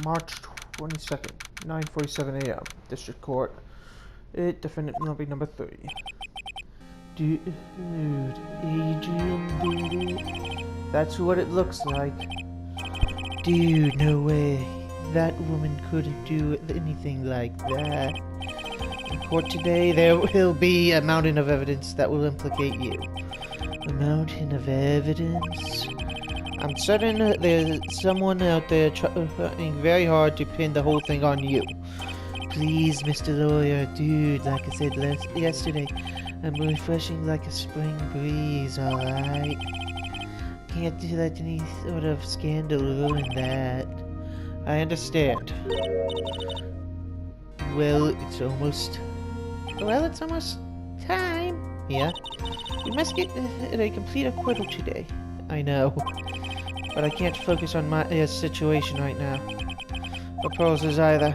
March 22nd, 9:47 a.m. District Court. Defendant number 3. Dude, Adrian, dude. That's what it looks like. Dude, no way. That woman couldn't do anything like that. In court today, there will be a mountain of evidence that will implicate you. A mountain of evidence? I'm certain there's someone out there trying very hard to pin the whole thing on you. Please, Mr. Lawyer, dude, like I said yesterday, I'm refreshing like a spring breeze, alright? Can't let any sort of scandal ruin that. I understand. Well, it's almost time. Yeah? We must get a complete acquittal today. I know. But I can't focus on my situation right now. Or Pearl's either.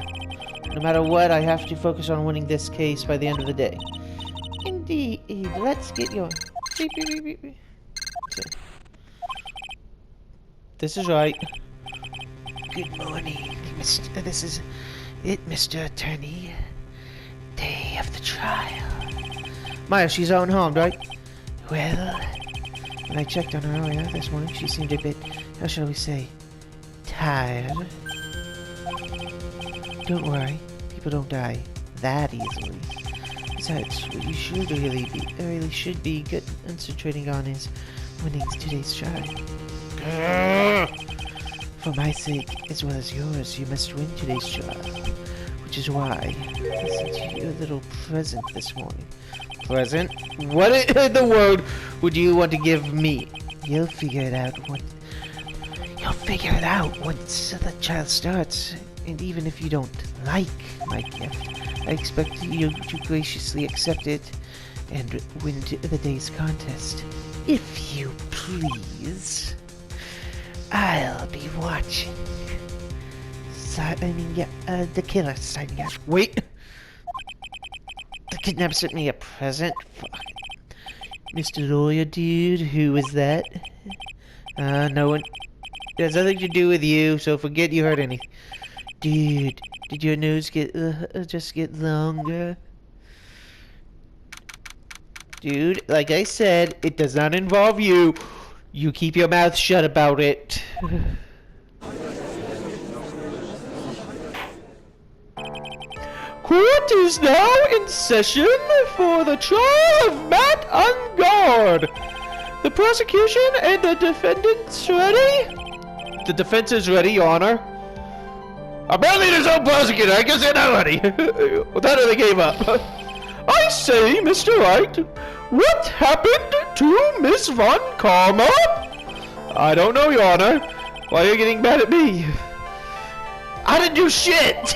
No matter what, I have to focus on winning this case by the end of the day. Indeed. Let's get your... Beep, beep, beep, beep, beep. This is right. Good morning, Mr. This is it, Mr. Attorney. Day of the trial. Maya, she's unharmed, right? Well, when I checked on her earlier this morning, she seemed a bit, how shall we say, tired. Don't worry, people don't die that easily. Besides, what you should really should be concentrating on is winning today's trial. For my sake, as well as yours, you must win today's trial. Which is why I sent you a little present this morning. Present? What in the world would you want to give me? You'll figure it out once the trial starts. And even if you don't like my gift, I expect you to graciously accept it and win the day's contest. If you please. I'll be watching. The killer signing up. Wait! The kidnapper sent me a present? Fuck. Mr. Lawyer, dude, who was that? No one... It has nothing to do with you, so forget you heard anything. Dude, did your nose just get longer? Dude, like I said, it does not involve you. You keep your mouth shut about it. Court is now in session for the trial of Matt Ungard. The prosecution and the defendants ready? The defense is ready, Your Honor. Apparently there's no prosecutor. I guess they're not ready. Well, that or they gave up. I say, Mr. Wright, what happened to Miss Von Karma? I don't know, Your Honor. Why are you getting mad at me? I didn't do shit!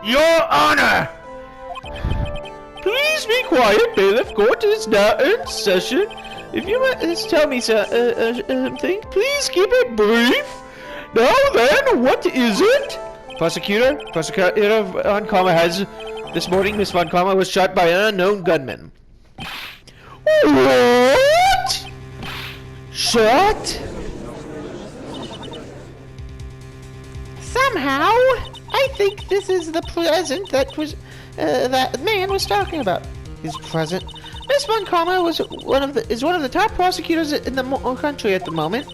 Your Honor! Please be quiet, bailiff. Court is now in session. If you must tell me something, please keep it brief. Now then, what is it? Prosecutor Von Karma has... This morning, Miss Von Karma was shot by an unknown gunman. What? Shot? Somehow, I think this is the present that that man was talking about. His present. Miss Von Karma is one of the top prosecutors in the country at the moment.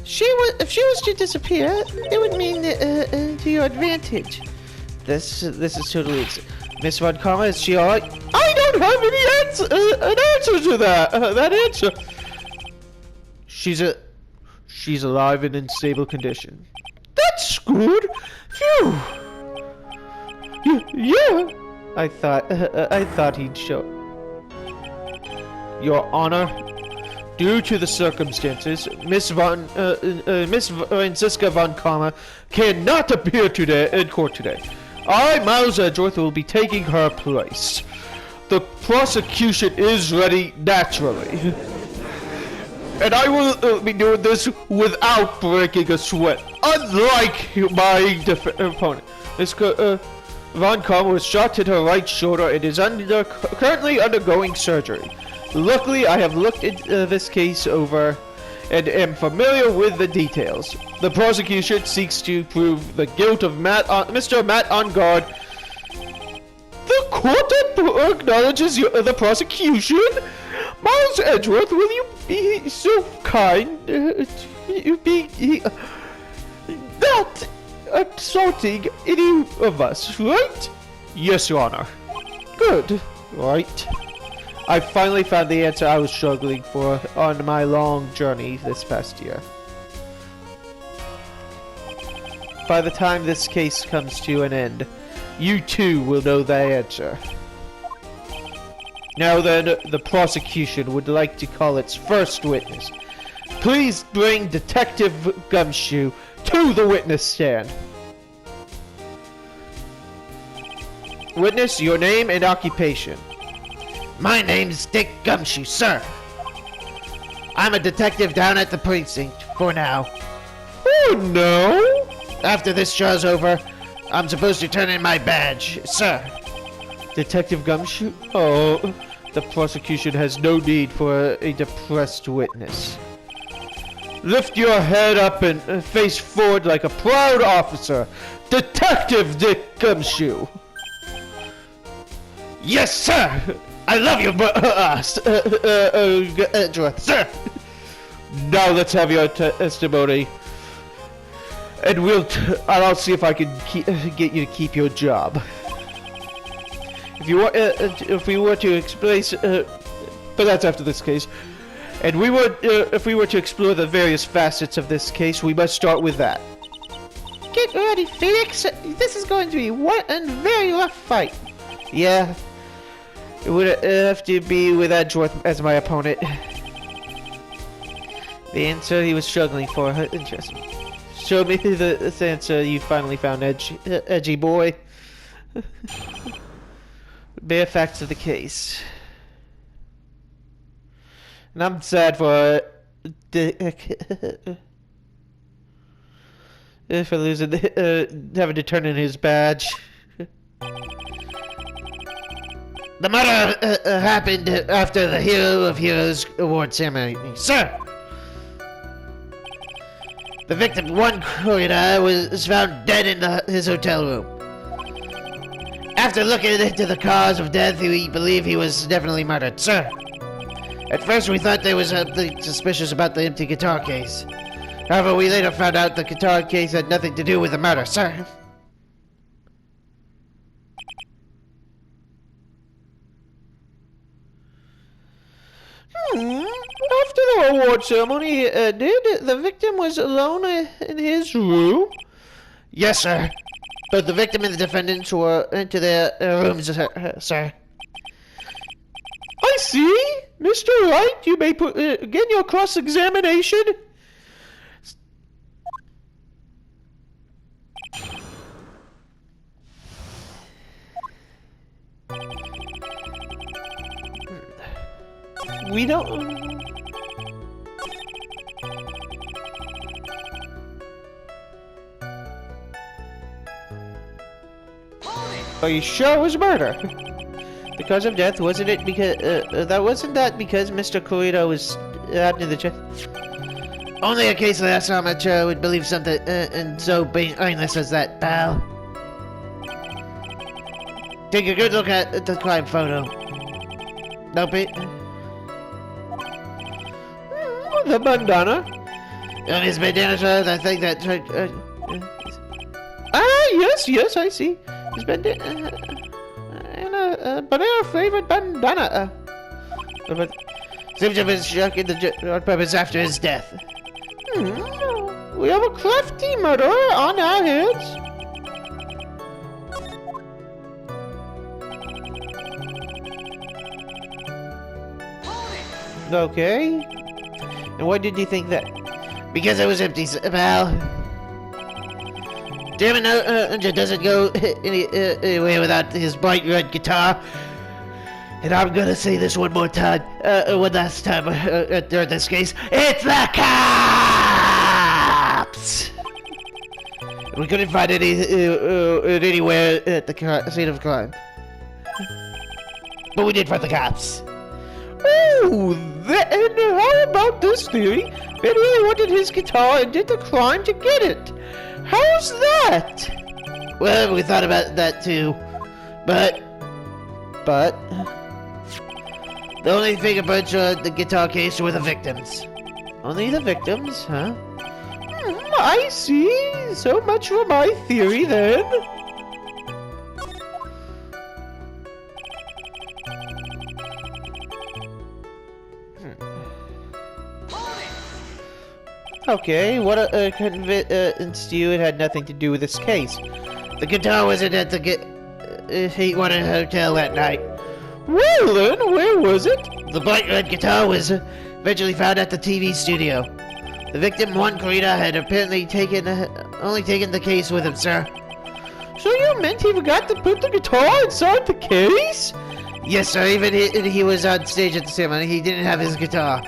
If she was to disappear, it would mean to your advantage. This is totally. Miss Von Karma, is she alright? I don't have any an answer to that answer. She's alive and in stable condition. That's good. Phew. Yeah. I thought he'd show. Your Honor, due to the circumstances, Miss Franziska Von Karma cannot appear in court today. I, Miles Edgeworth, will be taking her place. The prosecution is ready naturally. And I will be doing this without breaking a sweat, unlike my opponent. Miss Von Karma was shot in her right shoulder and is currently undergoing surgery. Luckily, I have looked at this case over and am familiar with the details. The prosecution seeks to prove the guilt of Mr. Matt Engard. The court acknowledges the prosecution. Miles Edgeworth, will you be so kind to be not assaulting any of us, right? Yes, Your Honor. Good. Right. I finally found the answer I was struggling for on my long journey this past year. By the time this case comes to an end, you too will know the answer. Now then, the prosecution would like to call its first witness. Please bring Detective Gumshoe to the witness stand. Witness, your name and occupation. My name's Dick Gumshoe, sir. I'm a detective down at the precinct for now. Oh no! After this show's over, I'm supposed to turn in my badge, sir. Detective Gumshoe? Oh, the prosecution has no need for a depressed witness. Lift your head up and face forward like a proud officer. Detective Dick Gumshoe. Yes, sir! I love you, Edgeworth, sir! Now let's have your testimony. And I'll see if I can get you to keep your job. If we were to explain, but that's after this case. And if we were to explore the various facets of this case, we must start with that. Get ready, Phoenix. This is going to be a very rough fight. Yeah. It would have to be with Edgeworth as my opponent. The answer he was struggling for. Interesting. Show me the answer you finally found, edgy boy. Bare facts of the case. And I'm sad for losing, having to turn in his badge. The murder happened after the Hero of Heroes award ceremony, sir. The victim, one corridor, was found dead in his hotel room. After looking into the cause of death, we believe he was definitely murdered, sir. At first, we thought there was something suspicious about the empty guitar case. However, we later found out the guitar case had nothing to do with the murder, sir. After the award ceremony ended, the victim was alone in his room? Yes, sir. Both the victim and the defendants were into their rooms, sir. I see. Mr. Wright, you may begin your cross-examination. We don't... Are you sure it was murder? Because of death, wasn't it because... wasn't that because Mr. Corrido was stabbed in the chest? Only a case of that amateur would believe something and so brainless as that, pal. Take a good look at the crime photo. Nope. The bandana? On his bandana, sir, I think that... yes, I see. His bandana... and a banana-flavored bandana. Seems to have been struck in on purpose after his death. We have a crafty murderer on our hands. Okay. And why did you think that? Because it was empty, pal. Damn it, Ninja doesn't go anywhere without his bright red guitar. And I'm gonna say this one more time, one last time during this case. It's the cops! We couldn't find it anywhere at the scene of crime. But we did find the cops. Ooh, And how about this theory? Ben really wanted his guitar and did the crime to get it. How's that? Well, we thought about that too. But the only fingerprints on the guitar case were the victims. Only the victims, huh? I see. So much for my theory, then. Okay, what convinced you it had nothing to do with this case? The guitar wasn't at the Heatwater Hotel that night. Well then, where was it? The bright red guitar was eventually found at the TV studio. The victim, one Karita, had apparently only taken the case with him, sir. So you meant he forgot to put the guitar inside the case? Yes, sir. Even he was on stage at the ceremony. He didn't have his guitar.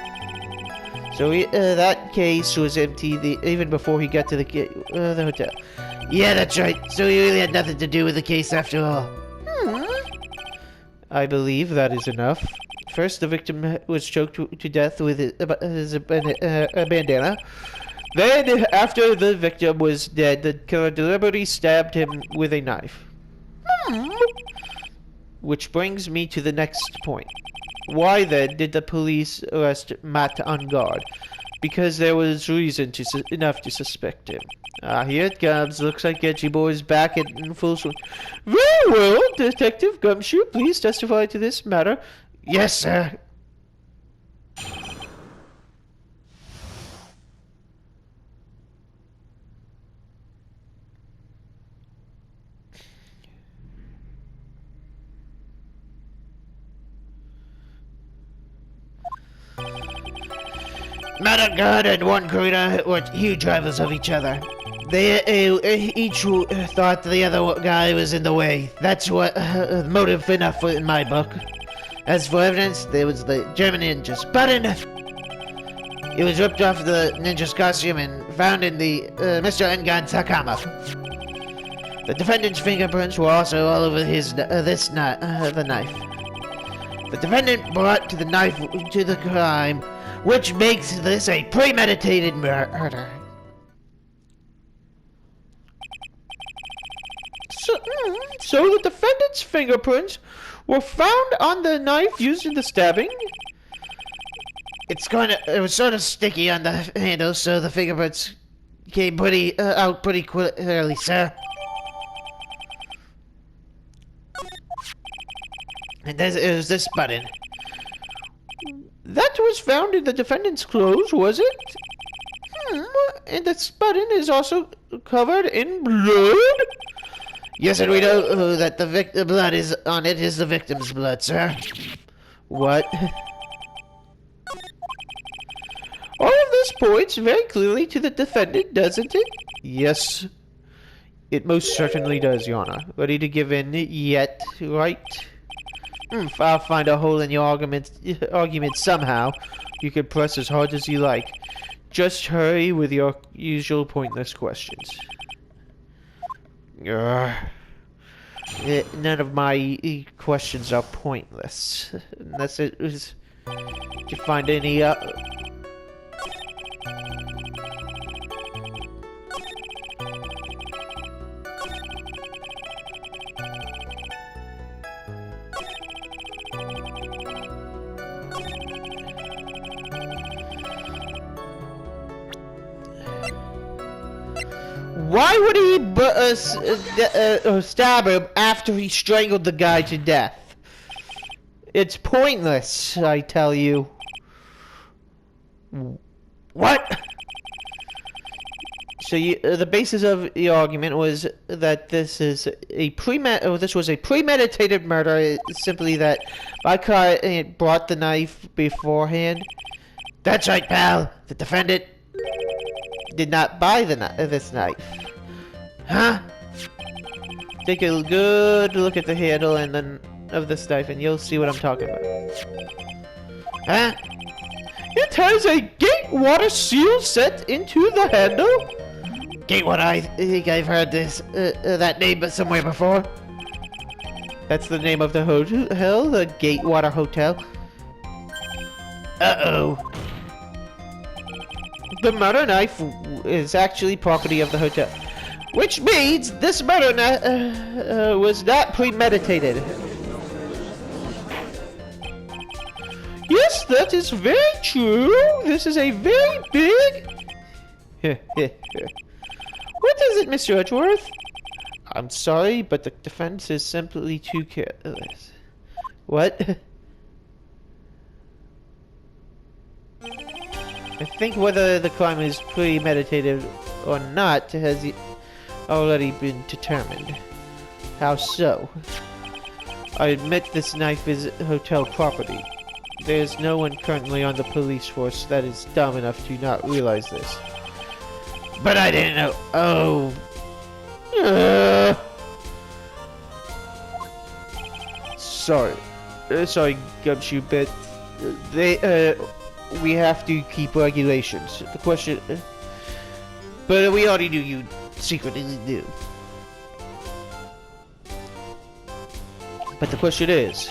So that case was empty even before he got to the hotel. Yeah, that's right. So he really had nothing to do with the case after all. I believe that is enough. First, the victim was choked to death with his bandana. Then, after the victim was dead, the killer deliberately stabbed him with a knife. Which brings me to the next point. Why then did the police arrest Matt on guard? Because there was reason enough to suspect him. Here it comes. Looks like Edgy Boy's back in full swing. Very well, Detective Gumshoe, please testify to this matter. Yes, sir. Madagascar and one Karita were huge rivals of each other. They each thought the other guy was in the way. That's what motive enough in my book. As for evidence, there was the German ninja's button. It was ripped off the ninja's costume and found in the Mr. Engan's Hakama. The defendant's fingerprints were also all over the knife. The defendant brought the knife to the crime, which makes this a premeditated murder. So the defendant's fingerprints were found on the knife used in the stabbing? It was sort of sticky on the handle, so the fingerprints came out pretty clearly, sir. And it was this button. That was found in the defendant's clothes, was it? And this button is also covered in blood? Yes, and we know that the blood is on it is the victim's blood, sir. What? All of this points very clearly to the defendant, doesn't it? Yes, it most certainly does, Your Honor. Ready to give in yet, right? I'll find a hole in your argument somehow. You can press as hard as you like. Just hurry with your usual pointless questions. None of my questions are pointless. Unless it was to find any Why would he stab him after he strangled the guy to death? It's pointless, I tell you. What? So the basis of the argument was that this was a premeditated murder. It's simply that my client brought the knife beforehand. That's right, pal. The defendant did not buy this knife. Huh? Take a good look at the handle and then of this knife and you'll see what I'm talking about. Huh? It has a Gatewater seal set into the handle. Gatewater, I think I've heard that name somewhere before. That's the name of the hotel, the Gatewater Hotel. Uh-oh. The murder knife is actually property of the hotel. Which means this murder was not premeditated. Yes, that is very true. This is a very big... What is it, Mr. Edgeworth? I'm sorry, but the defense is simply too careless. What? I think whether the crime is premeditated or not has already been determined. How so? I admit this knife is hotel property. There's no one currently on the police force that is dumb enough to not realize this. But I didn't know. Oh. Sorry. Sorry, Gumshoe, but we have to keep regulations. The question... but we already knew you secretly knew. But the question is,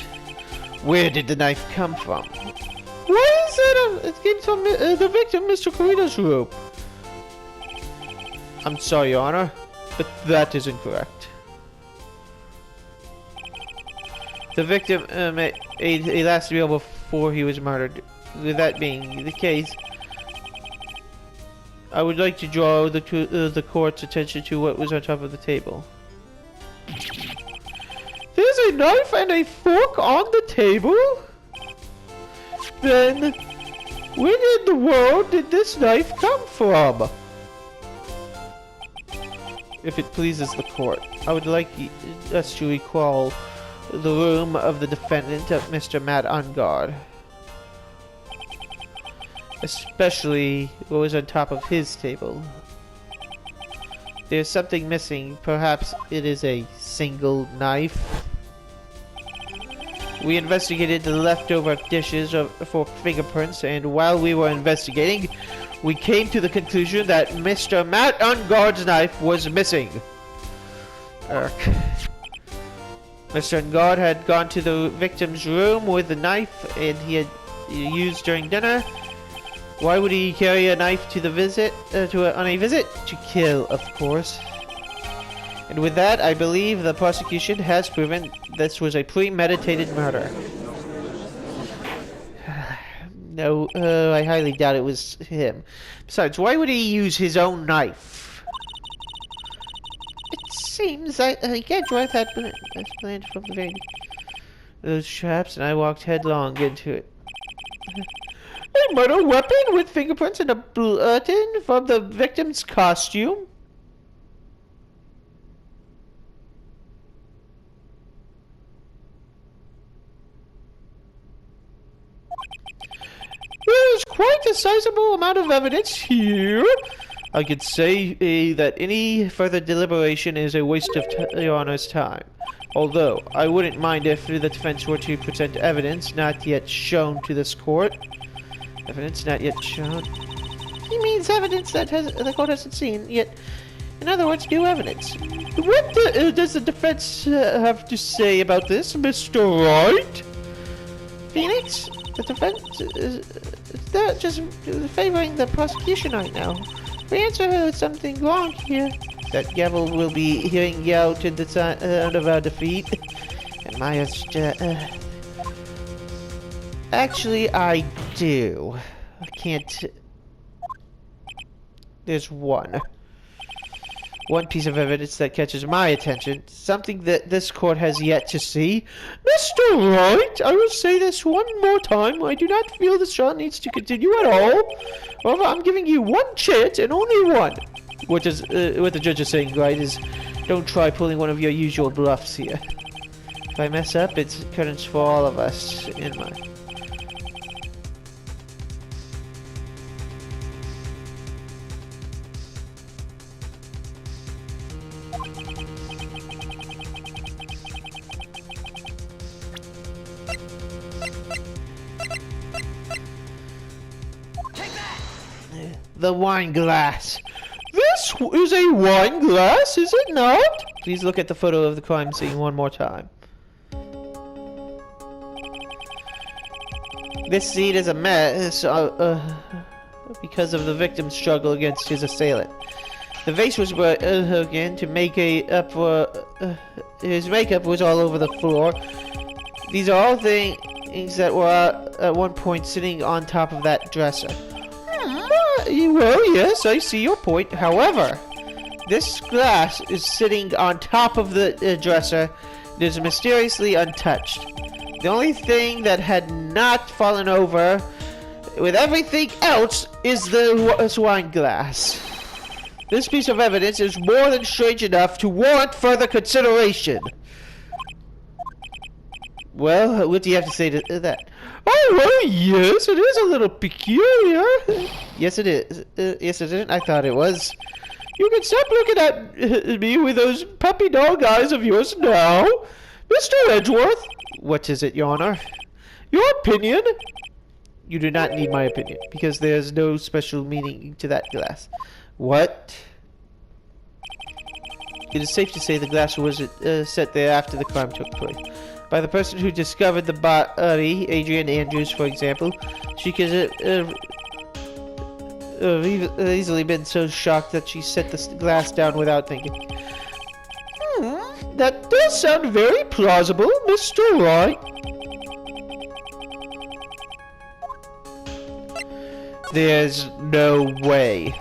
where did the knife come from? Why is it? It came from the victim, Mr. Carino's room. I'm sorry, Your Honor, but that is incorrect. The victim made a last meal before he was murdered. With that being the case, I would like to draw the court's attention to what was on top of the table. There's a knife and a fork on the table? Then, where in the world did this knife come from? If it pleases the court, I would like us to recall the room of the defendant, Mr. Matt Ungard. Especially what was on top of his table. There's something missing. Perhaps it is a single knife. We investigated the leftover dishes for fingerprints, and while we were investigating, we came to the conclusion that Mr. Matt Ungard's knife was missing. Mr. Ungard had gone to the victim's room with the knife and he had used during dinner. Why would he carry a knife to the visit on a visit? To kill, of course. And with that, I believe the prosecution has proven this was a premeditated murder. No, I highly doubt it was him. Besides, why would he use his own knife? It seems like Edgeworth had planned from the very... those traps, and I walked headlong into it. A murder weapon with fingerprints and a bulletin from the victim's costume? There's quite a sizable amount of evidence here. I could say that any further deliberation is a waste of Your Honor's time. Although, I wouldn't mind if the defense were to present evidence not yet shown to this court. Evidence not yet shown? He means evidence that the court hasn't seen yet. In other words, new evidence. What does the defense have to say about this, Mr. Wright? Phoenix? The defense they're just favoring the prosecution right now. The answer is something wrong here. That gavel will be hearing you out in the sound of our defeat. And my actually, I do. I can't. There's one piece of evidence that catches my attention. Something that this court has yet to see. Mr. Wright, I will say this one more time. I do not feel this trial needs to continue at all. However, I'm giving you one chance and only one. What the judge is saying, right, is don't try pulling one of your usual bluffs here. If I mess up, it's curtains for all of us in my... The wine glass. This is a wine glass, is it not? Please look at the photo of the crime scene one more time. This scene is a mess because of the victim's struggle against his assailant. The vase was broken to make up for... his makeup was all over the floor. These are all things that were at one point sitting on top of that dresser. Well, yes, I see your point. However, this glass is sitting on top of the dresser. It is mysteriously untouched. The only thing that had not fallen over with everything else is the wine glass. This piece of evidence is more than strange enough to warrant further consideration. Well, what do you have to say to that? Oh, well, yes, it is a little peculiar. Yes, it is. Yes, it isn't. I thought it was. You can stop looking at me with those puppy dog eyes of yours now. Mr. Edgeworth. What is it, Your Honor? Your opinion? You do not need my opinion, because there's no special meaning to that glass. What? It is safe to say the glass was set there after the crime took place. By the person who discovered the body, Adrian Andrews, for example. She could have easily been so shocked that she set the glass down without thinking. That does sound very plausible, Mr. Wright. There's no way.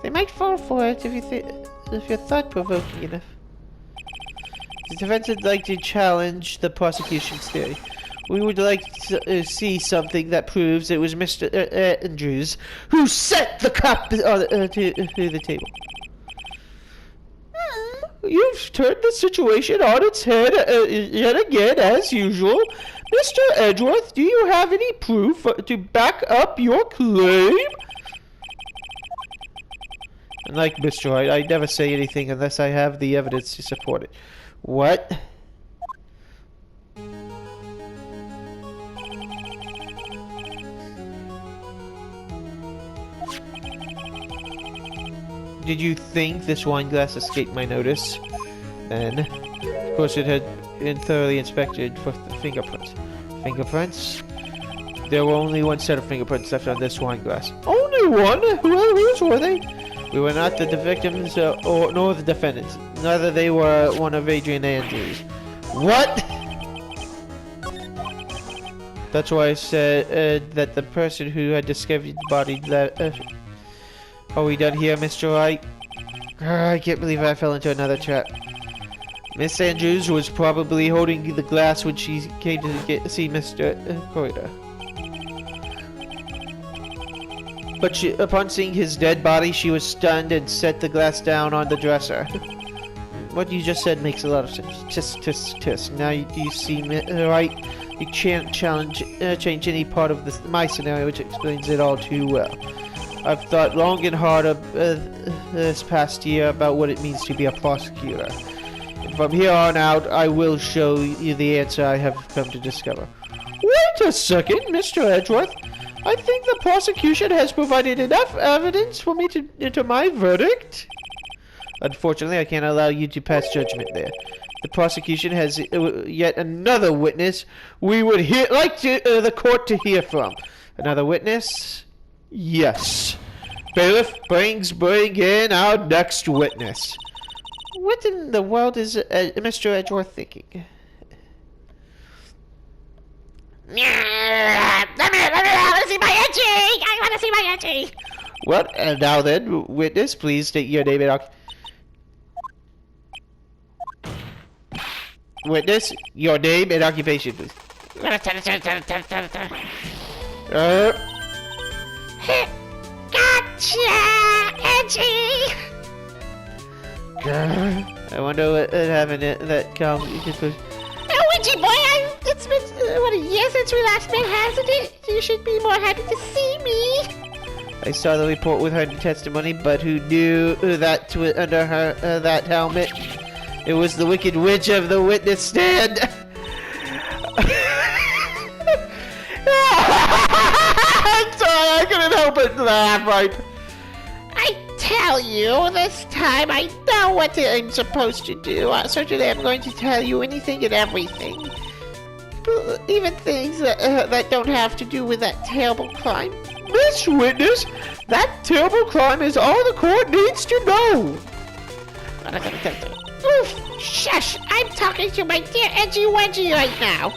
They might fall for it if you're thought-provoking enough. The defense would like to challenge the prosecution's theory. We would like to see something that proves it was Mr. Andrews who set the cup to the table. You've turned the situation on its head yet again, as usual. Mr. Edgeworth, do you have any proof to back up your claim? Unlike Mr. Wright, I never say anything unless I have the evidence to support it. What? Did you think this wine glass escaped my notice? Then, of course, it had been thoroughly inspected for fingerprints. Fingerprints? There were only one set of fingerprints left on this wine glass. Only one? Whose were they? We were not the victims nor the defendants. Neither they were one of Adrian Andrews. What? That's why I said that the person who had discovered the body Are we done here, Mr. Wright? I can't believe I fell into another trap. Miss Andrews was probably holding the glass when she came to see Mr. Corridor. But upon seeing his dead body, she was stunned and set the glass down on the dresser. What you just said makes a lot of sense. Tisk. Now you see, right? You can't change any part of my scenario, which explains it all too well. I've thought long and hard this past year about what it means to be a prosecutor. And from here on out, I will show you the answer I have come to discover. Wait a second, Mr. Edgeworth. I think the prosecution has provided enough evidence for me to enter my verdict. Unfortunately, I can't allow you to pass judgment there. The prosecution has yet another witness we would like the court to hear from. Another witness? Yes. Bailiff, bring in our next witness. What in the world is Mr. Edgeworth thinking? I want to see my entry! I want to see my entry! Well, and now then, witness, please state your name and occupation. Witness, your name and occupation, please. Gotcha! Entry! I wonder what happened that calm. Oh, Witchy boy, it's been what, a year since we last met, hasn't it? You should be more happy to see me. I saw the report with her testimony, but who knew that under her that helmet? It was the Wicked Witch of the witness stand. I'm sorry, I couldn't help but laugh, right? I tell you. This time I know what I'm supposed to do. Certainly I'm going to tell you anything and everything. Even things that don't have to do with that terrible crime. Miss Witness, that terrible crime is all the court needs to know. Oof, shush! I'm talking to my dear Edgy Wedgie right now.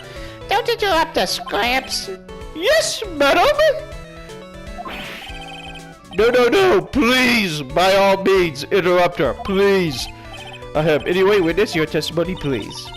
Don't interrupt us, Gramps. Yes, madam. No, please, by all means, interrupt her, please. Anyway, witness, your testimony, please.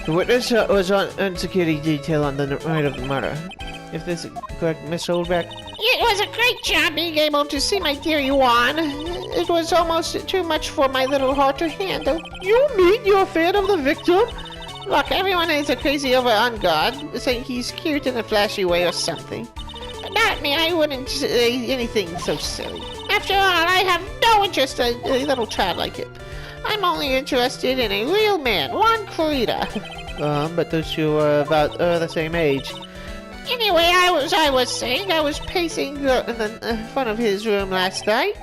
The witness was on security detail on the night of the murder. If this is correct, Miss Holdback? It was a great job being able to see my dear Yuan. It was almost too much for my little heart to handle. You mean you're a fan of the victim? Look, everyone is crazy over on God, saying he's cute in a flashy way or something. But not me, I wouldn't say anything so silly. After all, I have no interest in a little child like him. I'm only interested in a real man, Juan Clarita. But those two are about the same age. Anyway, I was saying, I was pacing in front of his room last night.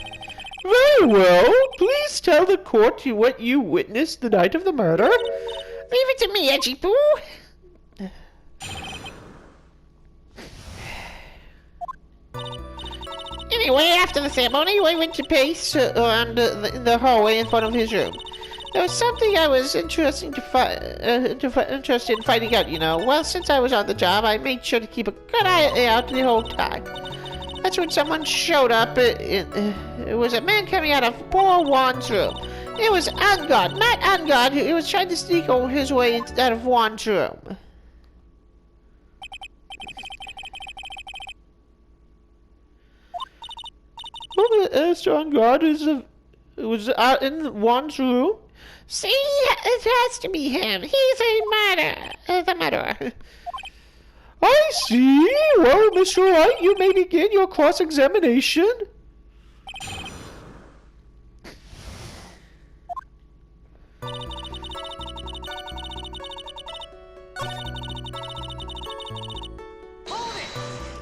Very well. Please tell the court what you witnessed the night of the murder. Leave it to me, Edgy Poo. Anyway, after the ceremony, we went to pace around the hallway in front of his room. There was something I was interested in finding out, you know. Well, since I was on the job, I made sure to keep a good eye out the whole time. That's when someone showed up. It was a man coming out of poor Juan's room. It was Angad, Matt Angad, who was trying to sneak his way out of Juan's room. Oh, Mr. Angad was out in Juan's room? See, it has to be him. He's the murderer. I see. Well, Mr. Wright, you may begin your cross-examination.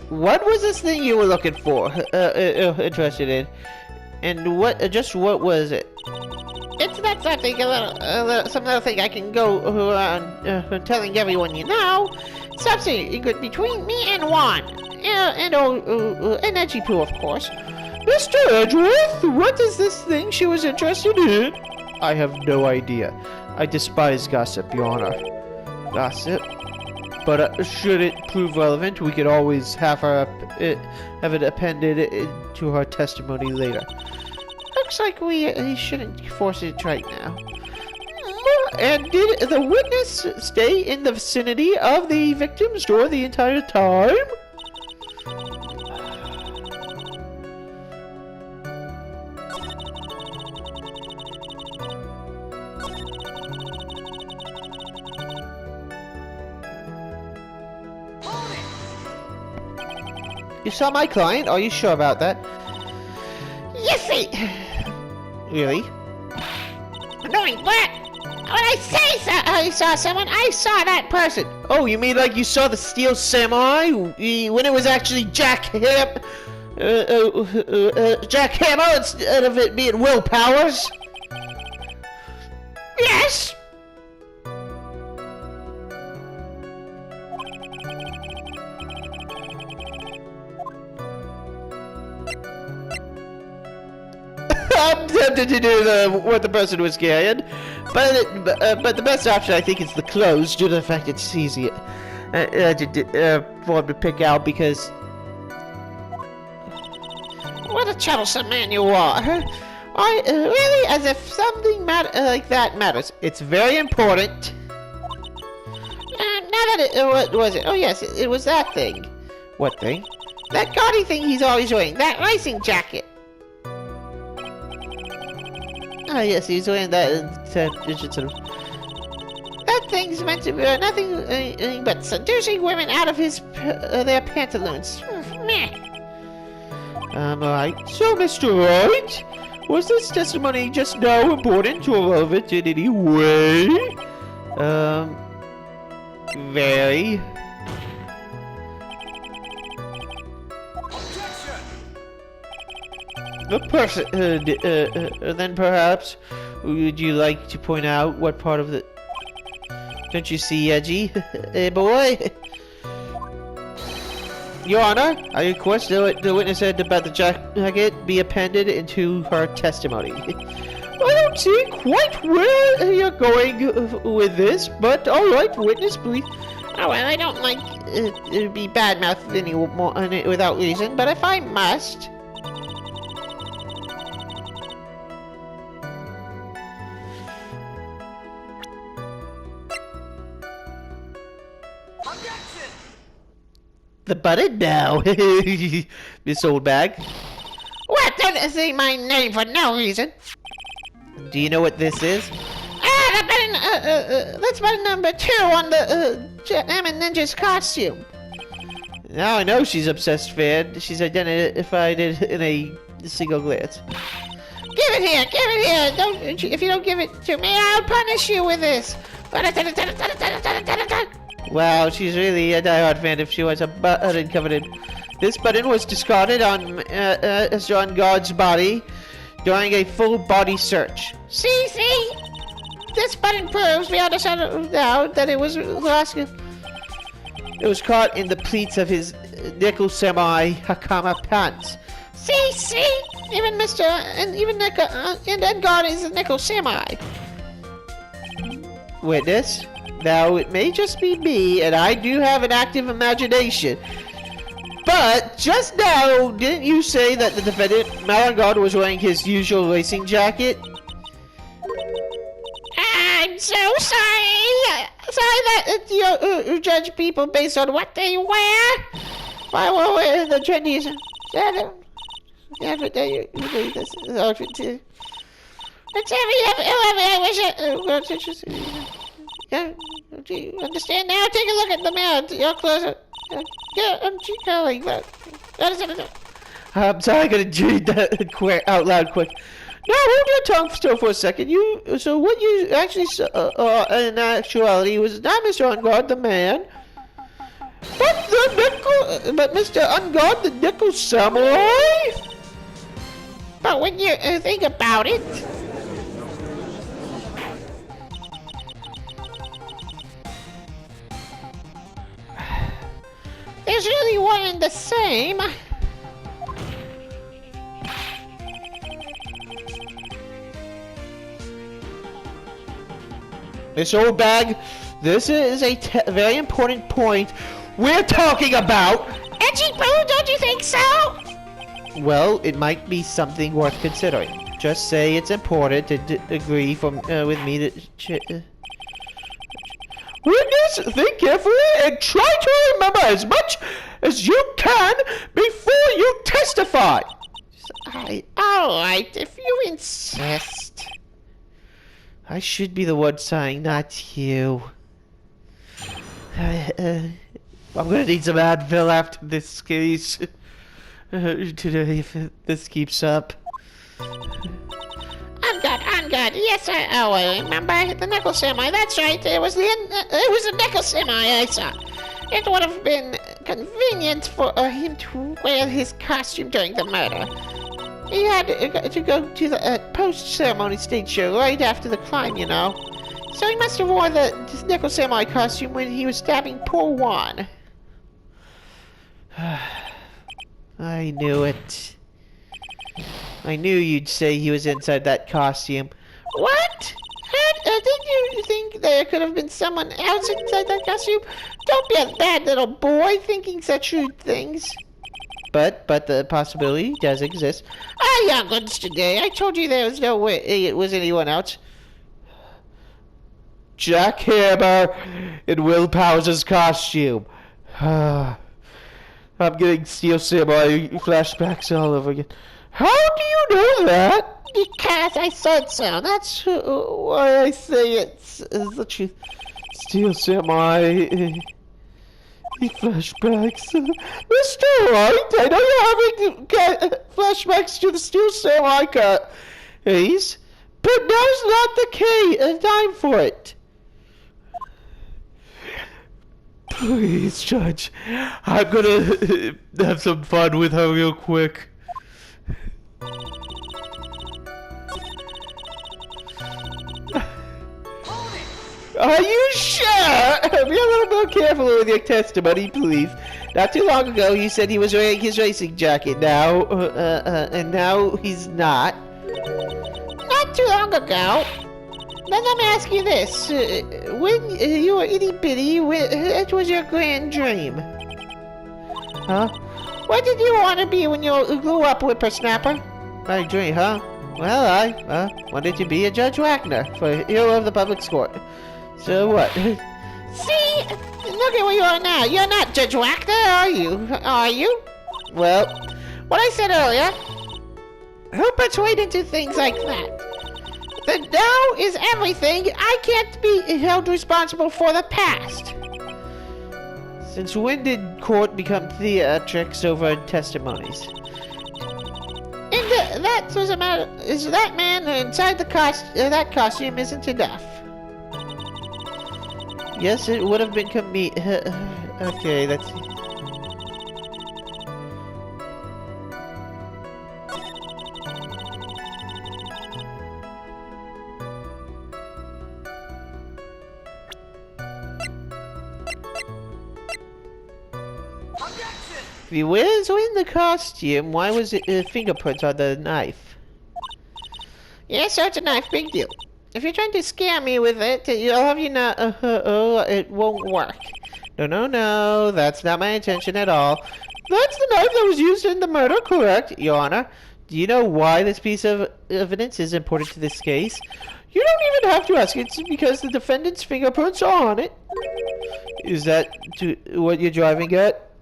What was this thing you were looking for, interested in? And what was it? It's not something some little thing I can go around telling everyone you know. Something between me and Juan, and Edgy Poo, of course. Mr. Edgeworth, what is this thing she was interested in? I have no idea. I despise gossip, Your Honor. Gossip? But should it prove relevant, we could always have it appended to her testimony later. Looks like we shouldn't force it right now. And did the witness stay in the vicinity of the victim's door the entire time? You saw my client? Are you sure about that? Yes, Really? Knowing what? When I say I saw someone, I saw that person. Oh, you mean like you saw the Steel Samurai when it was actually Jack Hammer instead of it being Will Powers? Yes. I'm tempted to do what the person was carrying, but the best option I think is the clothes, due to the fact it's easy for him to pick out because. What a troublesome man you are. Really, as if something like that matters. It's very important. Now that what was it? Oh yes, it was that thing. What thing? That gaudy thing he's always wearing. That racing jacket. Ah, yes, he's wearing that. That things meant to be nothing but seducing women out of their pantaloons. Meh. Alright. So, Mr. Wright, was this testimony just now important or relevant in any way? Very. Then perhaps, would you like to point out what part of the... Don't you see, Edgy? Hey, boy? Your Honor, I request the witness said about the jacket be appended into her testimony. I don't see quite where you're going with this, but alright, witness, please. Oh, well, I don't like to be bad-mouthed anymore without reason, but if I must... The button now, Miss Oldbag. What? Don't say my name for no reason. Do you know what this is? Ah, the button, that's button number 2 on the Diamond Ninja's costume. Now I know she's obsessed fan. She's identified it in a single glance. Give it here, Don't, if you don't give it to me, I'll punish you with this. Wow, she's really a diehard fan if she wants a button covered in. This button was discarded on John God's body during a full body search. See? This button proves beyond a shadow of doubt that it was lost. It was caught in the pleats of his nickel samurai Hakama pants. See? Even God is a nickel samurai. Witness? Now, it may just be me, and I do have an active imagination. But, just now, didn't you say that the defendant, Malangard, was wearing his usual racing jacket? I'm so sorry. Sorry that you judge people based on what they wear. I will wear the trendiest outfit that you believe this outfit too. It's do you understand now? Take a look at the mirror. You're closer. I'm calling, but I'm sorry, I gotta read that out loud quick. Now, hold your tongue still for a second. So what you actually saw, in actuality, was not Mr. Ungard, the man, but Mr. Ungard, the nickel samurai? But when you think about it... There's really one and the same. Miss Oldbag, this is a very important point we're talking about. Edgy Boo, don't you think so? Well, it might be something worth considering. Just say it's important to agree with me to... Witness, think carefully and try to remember as much as you can before you testify. Alright, if you insist. I should be the one sighing, not you. I'm gonna need some Advil after this case. Today, if this keeps up. On God, yes, I remember the Nickel Samurai. That's right, it was the Nickel Samurai I saw. It would have been convenient for him to wear his costume during the murder. He had to go to the post-ceremony stage show right after the crime, you know. So he must have worn the Nickel Samurai costume when he was stabbing poor Juan. I knew it. I knew you'd say he was inside that costume. What? Did you think there could have been someone else inside that costume? Don't be a bad little boy thinking such rude things. But the possibility does exist. Young ones today. I told you there was no way it was anyone else. Jack Hammer in Will Powers' costume. I'm getting Steel Samurai flashbacks all over again. How do you know that? Because I said so. That's why I say it's the truth. Steel Samurai. He flashbacks. Mr. Wright, I know you're having flashbacks to the Steel Samurai case, but now's not the time for it. Please, Judge. I'm gonna have some fun with her real quick. Are you sure? Be a little more careful with your testimony, please. Not too long ago, you said he was wearing his racing jacket. Now, and now he's not. Not too long ago. Then let me ask you this. When you were itty bitty, what was your grand dream? Huh? What did you want to be when you grew up, whippersnapper? My dream, huh? Well, I wanted to be a Judge Wagner for hero of the public court. So what? See? Look at where you are now. You're not Judge Wagner, are you? Are you? Well, what I said earlier. Who persuade into things like that? The now is everything. I can't be held responsible for the past. since when did court become theatrics over testimonies? And that doesn't matter. Is that man inside the that costume isn't enough? Yes, it would have been okay, let's see. If he was in the costume, why was it fingerprints on the knife? Yeah, so it's a knife, big deal. If you're trying to scare me with it, I'll have you know, it won't work. No, that's not my intention at all. That's the knife that was used in the murder, correct? Your Honor, do you know why this piece of evidence is important to this case? You don't even have to ask. It's because the defendant's fingerprints are on it. Is that what you're driving at?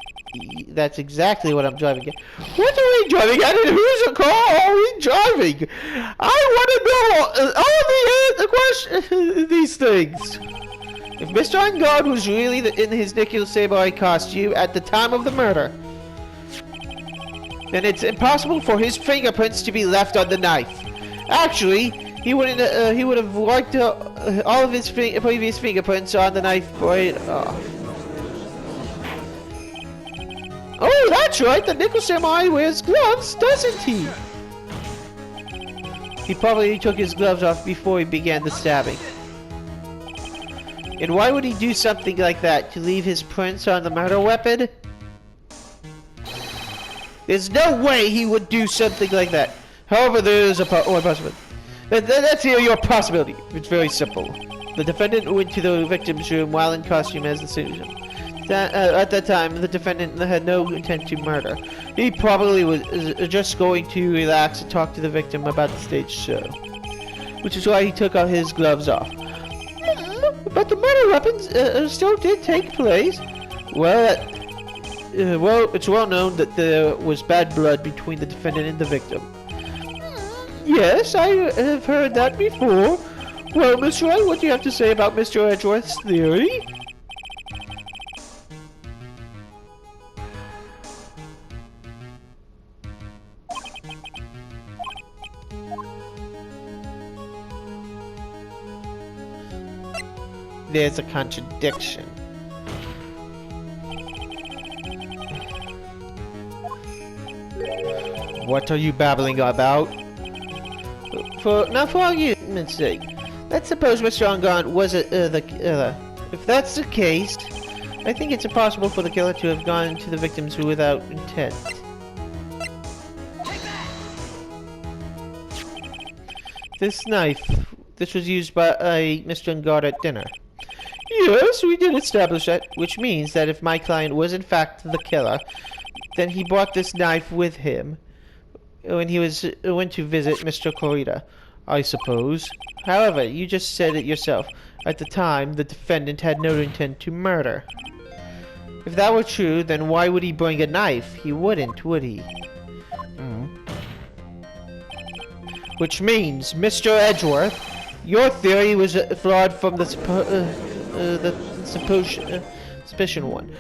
That's exactly what I'm driving at. What are we driving at, and whose car are we driving? I want to know all the questions, these things. If Mr. Angard was really in his Nicholas Samurai costume at the time of the murder, then it's impossible for his fingerprints to be left on the knife. Actually, he would have wiped all of his previous fingerprints on the knife right off. Oh, that's right. The Nicholas Samurai wears gloves, doesn't he? He probably took his gloves off before he began the stabbing. And why would he do something like that? To leave his prints on the murder weapon? There's no way he would do something like that. However, there is one possibility. Let's hear your possibility. It's very simple. The defendant went to the victim's room while in costume as the citizen. At that time, the defendant had no intent to murder. He probably was just going to relax and talk to the victim about the stage show. Which is why he took all his gloves off. But the murder weapons still did take place. Well, it's well known that there was bad blood between the defendant and the victim. Yes, I have heard that before. Well, Miss Wright, what do you have to say about Mr. Edgeworth's theory? There's a contradiction. What are you babbling about? For argument's sake, let's suppose Mr. Angard was the killer. If that's the case, I think it's impossible for the killer to have gone to the victims without intent. This knife, this was used by Mr. Angard at dinner. Yes, we did establish that. Which means that if my client was in fact the killer, then he brought this knife with him when he went to visit Mr. Corrida, I suppose. However, you just said it yourself. At the time, the defendant had no intent to murder. If that were true, then why would he bring a knife? He wouldn't, would he? Which means, Mr. Edgeworth, your theory was flawed from the the suspicion one.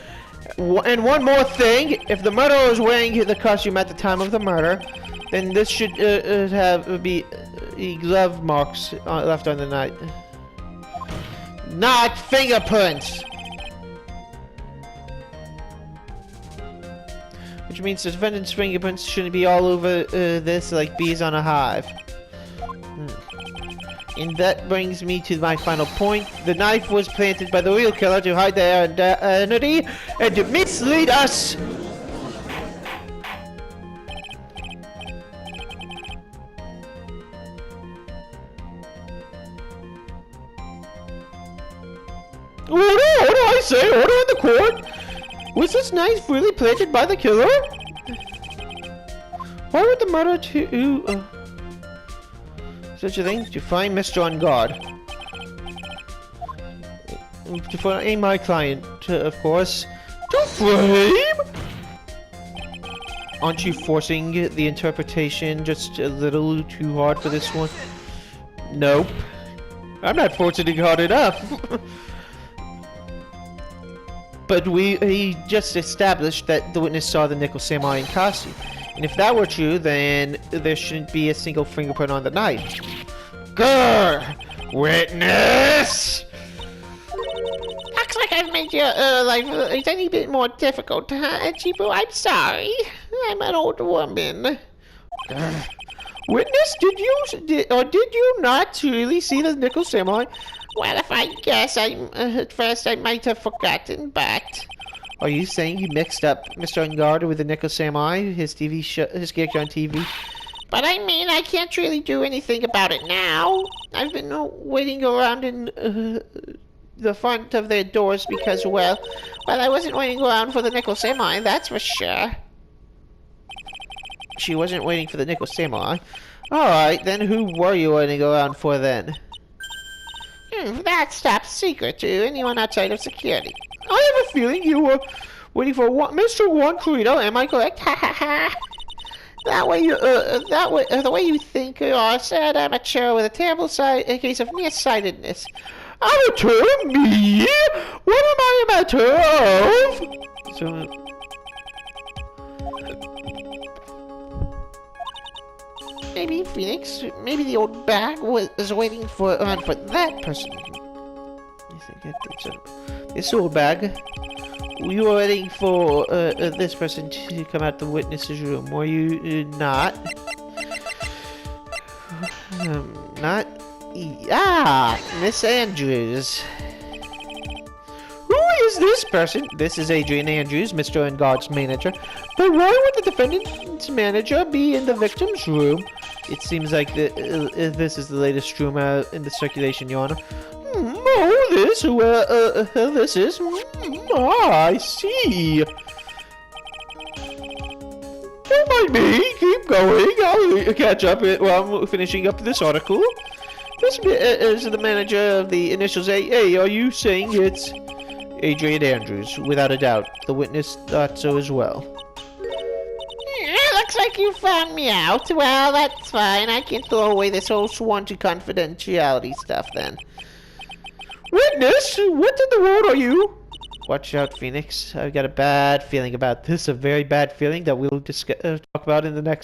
And one more thing, if the murderer was wearing the costume at the time of the murder, then this should be glove marks left on the knife. Not fingerprints! Which means the defendant's fingerprints shouldn't be all over this like bees on a hive. And that brings me to my final point. The knife was planted by the real killer to hide their identity and to mislead us! Order I say! Order in the court! Was this knife really planted by the killer? Why would the murderer to such a thing? To find Mr. On Guard. To find my client, of course. To frame? Aren't you forcing the interpretation just a little too hard for this one? Nope. I'm not forcing it hard enough. But he just established that the witness saw the nickel samurai in costume. And if that were true, then there shouldn't be a single fingerprint on the knife. Grr! Witness! Looks like I've made your life a tiny bit more difficult, huh, Chibu? I'm sorry. I'm an old woman. Grr. Witness, did you not really see the nickel samurai? Well, if I guess, at first I might have forgotten, but... Are you saying you mixed up Mr. Unguard with the Nickel Samurai, his character on TV? But I mean, I can't really do anything about it now. I've been waiting around in the front of their doors because, well, I wasn't waiting around for the Nickel Samurai, that's for sure. She wasn't waiting for the Nickel Samurai. Alright, then who were you waiting around for then? That's top secret to anyone outside of security. I have a feeling you were waiting for Mr. Juan Corito. Am I correct? Ha ha ha. The way you think you are a sad amateur with a terrible case of nearsightedness. Amateur? Me? What am I amateur of? So... Maybe Phoenix, maybe the old bag was waiting for that person. You think I think so? This old bag. We were waiting for this person to come out the witness's room. Were you not? Not. Miss Andrews. Who is this person? This is Adrian Andrews, Mr. Unguard's manager. But why would the defendant's manager be in the victim's room? It seems like this is the latest rumor in the circulation, Your Honor. This is. I see. Don't mind me. Keep going. I'll catch up while I'm finishing up this article. This is the manager of the initials AA. Are you saying it's Adrian Andrews? Without a doubt. The witness thought so as well. Looks like you found me out. Well, that's fine. I can throw away this whole sworn to confidentiality stuff then. Witness, what in the world are you? Watch out, Phoenix. I've got a bad feeling about this. A very bad feeling that we'll talk about in the next